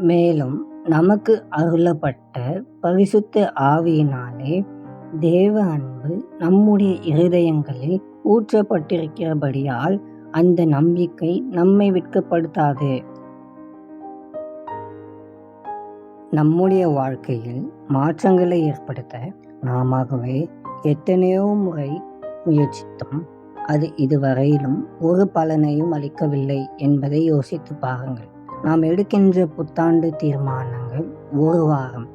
மேலும் நமக்கு அருளப்பட்ட பரிசுத்த ஆவியினாலே தேவ அன்பு நம்முடைய இருதயங்களில் ஊற்றப்பட்டிருக்கிறபடியால் அந்த நம்பிக்கை நம்மை வெட்கப்படுத்தாது. நம்முடைய வாழ்க்கையில் மாற்றங்களை ஏற்படுத்த நாமவே எத்தனையோ முறை முயற்சித்தோம். அது இதுவரையிலும் ஒரு பலனையும் அளிக்கவில்லை என்பதை யோசித்து பாருங்கள். நாம் எடுக்கின்ற புத்தாண்டு தீர்மானங்கள் ஒரு வாரம்,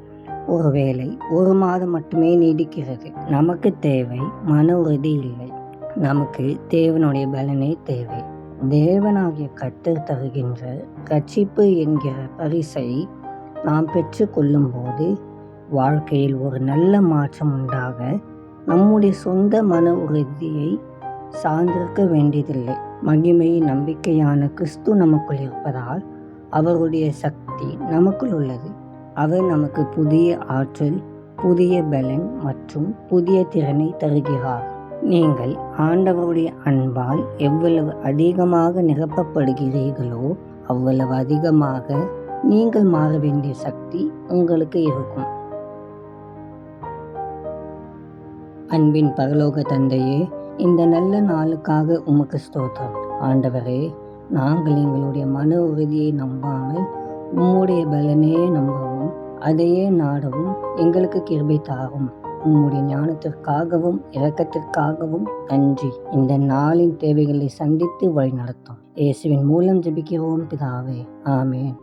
ஒருவேளை ஒரு மாதம் மட்டுமே நீடிக்கிறது. நமக்கு தேவை மன உறுதி இல்லை, நமக்கு தேவனுடைய பலனே தேவை. தேவனாகிய கர்த்தர் தருகின்ற ரட்சிப்பு என்கிற பரிசை நாம் பெற்றுக்கொள்ளும் போது வாழ்க்கையில் ஒரு நல்ல மாற்றம் உண்டாக நம்முடைய சொந்த மன உறுதியை சார்ந்திருக்க வேண்டியதில்லை. மகிமையின் நம்பிக்கையான கிறிஸ்து நமக்குள் இருப்பதால் அவருடைய சக்தி நமக்குள் உள்ளது. அவர் நமக்கு புதிய ஆற்றல், புதிய பலன் மற்றும் புதிய திறனை தருகிறார். நீங்கள் ஆண்டவருடைய அன்பால் எவ்வளவு அதிகமாக நிரப்பப்படுகிறீர்களோ அவ்வளவு அதிகமாக நீங்கள் மாற வேண்டிய சக்தி உங்களுக்கு இருக்கும். அன்பின் பரலோக தந்தையே, இந்த நல்ல நாளுக்காக உமக்கு ஸ்தோத்திரம். ஆண்டவரே, நாங்கள் எங்களுடைய மன உறுதியை நம்பாமல் உம்முடைய பலனே நம்பவும் அதையே நாடவும் எங்களுக்கு கிருபை தாரும். உம்முடைய ஞானத்திற்காகவும் இரக்கத்திற்காகவும் நன்றி. இந்த நாளின் தேவைகளை சந்தித்து வழி நடத்தும். இயேசுவின் மூலம் ஜெபிக்கிறோம் பிதாவே, ஆமென்.